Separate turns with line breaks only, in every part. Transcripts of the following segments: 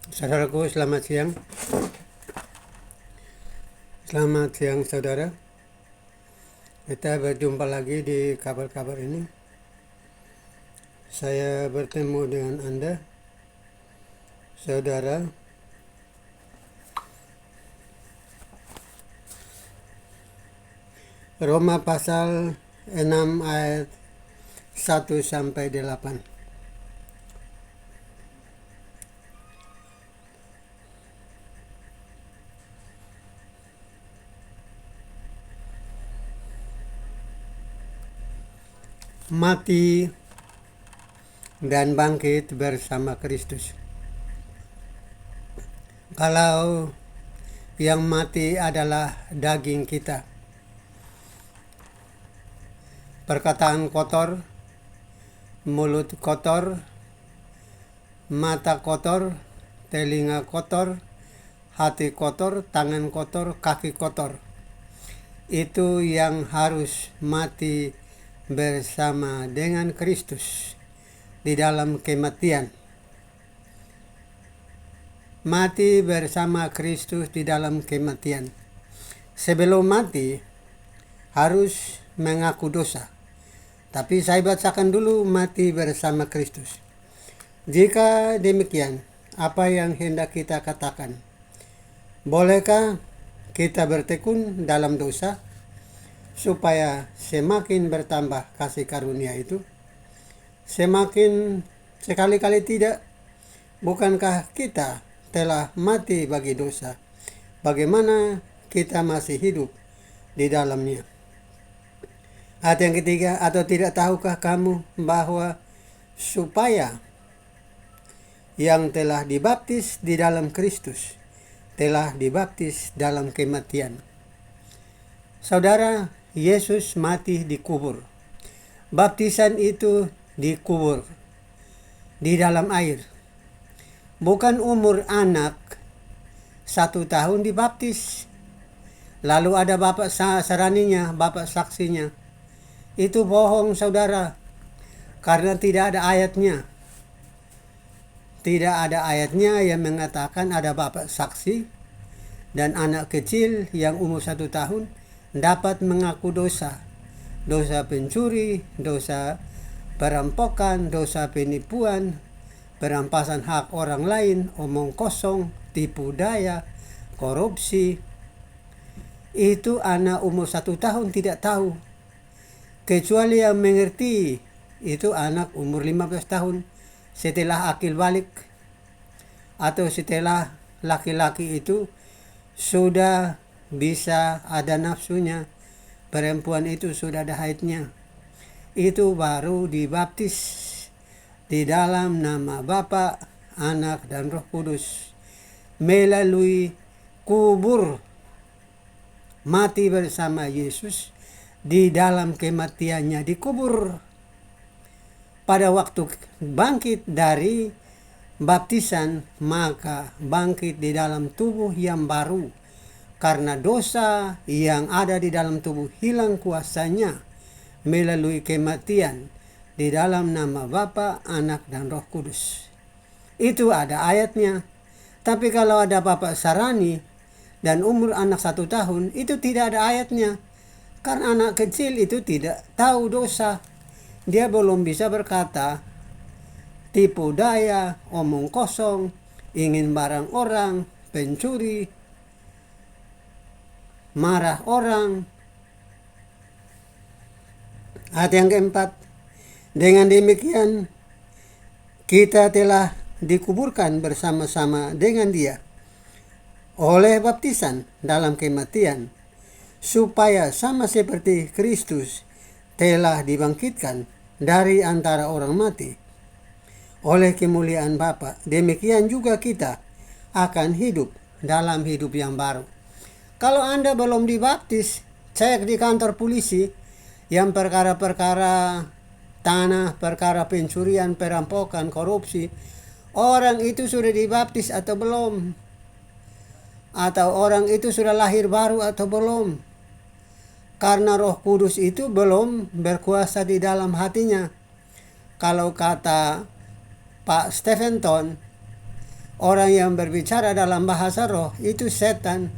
Saudaraku, selamat siang. Selamat siang, saudara. Kita berjumpa lagi di kabar-kabar ini. Saya bertemu dengan Anda, saudara. Roma pasal 6 ayat 1 sampai 8. Mati dan bangkit bersama Kristus. Kalau yang mati adalah daging kita, perkataan kotor, mulut kotor, mata kotor, telinga kotor, hati kotor, tangan kotor, kaki kotor. Itu yang harus mati bersama dengan Kristus di dalam kematian. Mati bersama Kristus di dalam kematian. Sebelum mati harus mengaku dosa. Tapi saya bacakan dulu mati bersama Kristus. Jika demikian, apa yang hendak kita katakan? Bolehkah kita bertekun dalam dosa supaya semakin bertambah kasih karunia itu? Semakin sekali-kali tidak. Bukankah kita telah mati bagi dosa? Bagaimana kita masih hidup di dalamnya? Ayat yang ketiga, atau tidak tahukah kamu bahwa supaya yang telah dibaptis di dalam Kristus telah dibaptis dalam kematian? Saudara, Yesus mati dikubur. Baptisan itu dikubur di dalam air. Bukan umur anak 1 tahun dibaptis, lalu ada bapak saraninya, bapak saksinya. Itu bohong, saudara, karena tidak ada ayatnya. Tidak ada ayatnya yang mengatakan ada bapak saksi dan anak kecil yang umur 1 tahun dapat mengaku dosa. Dosa pencuri, dosa perampokan, dosa penipuan, perampasan hak orang lain, omong kosong, tipu daya, korupsi. Itu anak umur 1 tahun tidak tahu. Kecuali yang mengerti itu anak umur 15 tahun setelah akil balik, atau setelah laki-laki itu sudah bisa ada nafsunya, perempuan itu sudah ada haidnya. Itu baru dibaptis di dalam nama Bapa, Anak, dan Roh Kudus melalui kubur, mati bersama Yesus di dalam kematiannya dikubur. Pada waktu bangkit dari baptisan, maka bangkit di dalam tubuh yang baru, karena dosa yang ada di dalam tubuh hilang kuasanya melalui kematian di dalam nama Bapa, Anak, dan Roh Kudus. Itu ada ayatnya. Tapi kalau ada bapak sarani dan umur anak 1 tahun, itu tidak ada ayatnya. Karena anak kecil itu tidak tahu dosa. Dia belum bisa berkata tipu daya, omong kosong, ingin barang orang, pencuri, marah orang. Ayat yang keempat, dengan demikian kita telah dikuburkan bersama-sama dengan Dia oleh baptisan dalam kematian, supaya sama seperti Kristus telah dibangkitkan dari antara orang mati oleh kemuliaan Bapa, demikian juga kita akan hidup dalam hidup yang baru. Kalau Anda belum dibaptis, cek di kantor polisi yang perkara-perkara tanah, perkara pencurian, perampokan, korupsi, orang itu sudah dibaptis atau belum? Atau orang itu sudah lahir baru atau belum? Karena Roh Kudus itu belum berkuasa di dalam hatinya. Kalau kata Pak Stephenton, Orang yang berbicara dalam bahasa roh itu setan.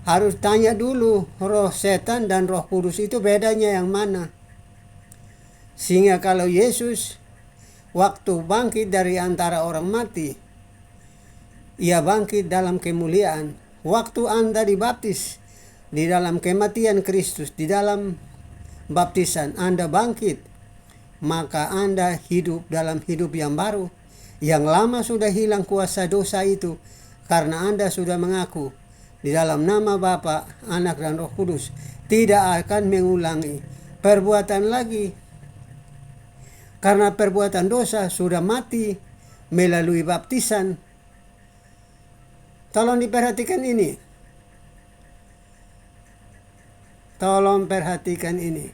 Harus tanya dulu, roh setan dan Roh Kudus itu bedanya yang mana? Sehingga kalau Yesus waktu bangkit dari antara orang mati, ia bangkit dalam kemuliaan. Waktu Anda dibaptis di dalam kematian Kristus, di dalam baptisan Anda bangkit, maka Anda hidup dalam hidup yang baru. Yang lama sudah hilang kuasa dosa itu karena Anda sudah mengaku di dalam nama Bapa, Anak dan Roh Kudus, tidak akan mengulangi perbuatan lagi. Karena perbuatan dosa sudah mati melalui baptisan. Tolong diperhatikan ini. Tolong perhatikan ini.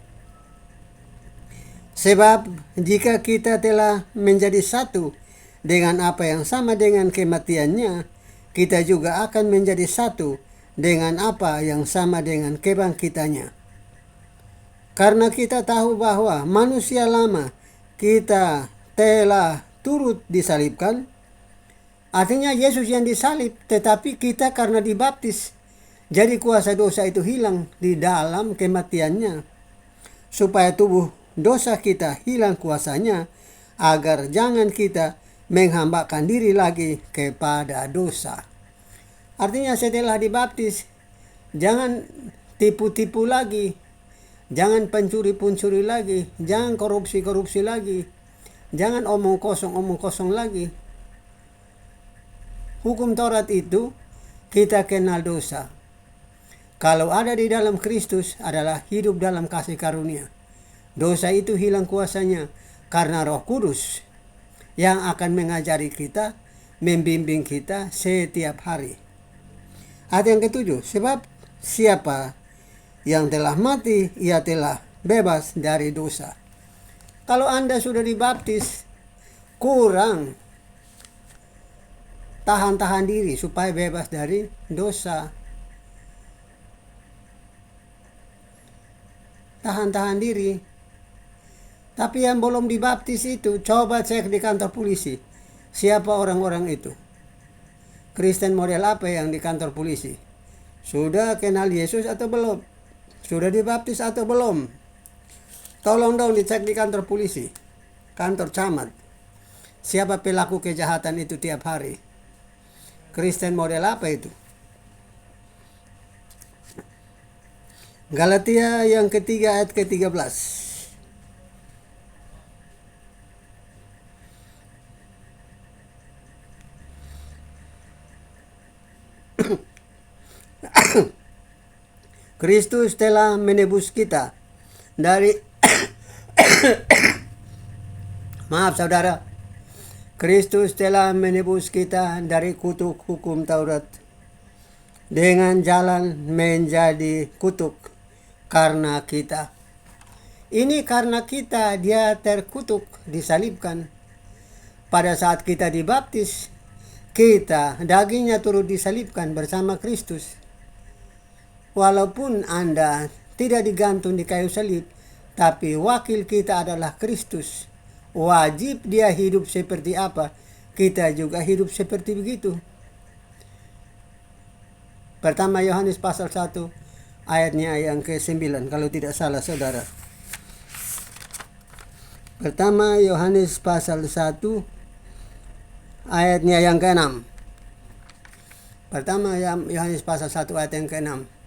Sebab jika kita telah menjadi satu dengan apa yang sama dengan kematiannya, kita juga akan menjadi satu dengan apa yang sama dengan kebangkitannya. Karena kita tahu bahwa manusia lama kita telah turut disalibkan, artinya Yesus yang disalib, tetapi kita karena dibaptis, jadi kuasa dosa itu hilang di dalam kematiannya, supaya tubuh dosa kita hilang kuasanya, agar jangan kita menghambakan diri lagi kepada dosa. Artinya setelah dibaptis, jangan tipu-tipu lagi, jangan pencuri-pencuri lagi, jangan korupsi-korupsi lagi, jangan omong kosong lagi. Hukum Taurat itu kita kenal dosa. Kalau ada di dalam Kristus adalah hidup dalam kasih karunia. Dosa itu hilang kuasanya karena Roh Kudus yang akan mengajari kita, membimbing kita setiap hari. Ayat yang ketujuh, sebab siapa yang telah mati, ia telah bebas dari dosa. Kalau Anda sudah dibaptis, kurang tahan-tahan diri supaya bebas dari dosa. Tahan-tahan diri. Tapi yang belum dibaptis itu, coba cek di kantor polisi. Siapa orang-orang itu? Kristen model apa yang di kantor polisi? Sudah kenal Yesus atau belum? Sudah dibaptis atau belum? Tolong dong dicek di kantor polisi, kantor camat. Siapa pelaku kejahatan itu tiap hari? Kristen model apa itu? Galatia yang ketiga ayat ke-13. Kristus telah menebus kita dari maaf saudara, Kristus telah menebus kita dari kutuk hukum Taurat dengan jalan menjadi kutuk karena kita. Ini karena kita, dia terkutuk, disalibkan. Pada saat kita dibaptis, kita dagingnya turut disalibkan bersama Kristus. Walaupun Anda tidak digantung di kayu salib, tapi wakil kita adalah Kristus. Wajib dia hidup seperti apa, kita juga hidup seperti begitu. Pertama Yohanes pasal 1 ayatnya yang ke-9 kalau tidak salah saudara. Pertama Yohanes pasal 1 ayatnya yang ke-6. Pertama Yohanes pasal 1 ayat yang ke-6.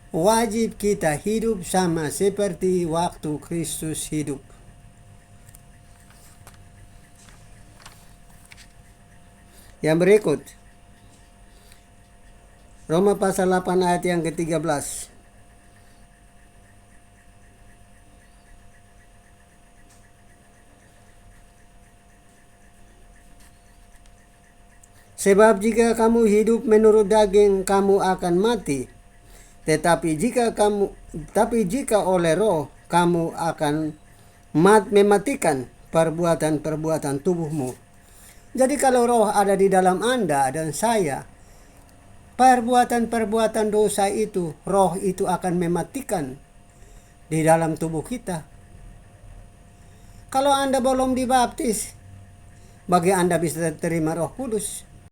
Wajib kita hidup sama seperti waktu Kristus hidup. Yang berikut, Roma pasal 8 ayat yang ke-13. Sebab jika kamu hidup menurut daging, kamu akan mati. Tetapi jika oleh roh, kamu akan mematikan perbuatan-perbuatan tubuhmu. Jadi kalau roh ada di dalam Anda dan saya, perbuatan-perbuatan dosa itu, roh itu akan mematikan di dalam tubuh kita. Kalau Anda belum dibaptis, bagi Anda bisa terima Roh Kudus,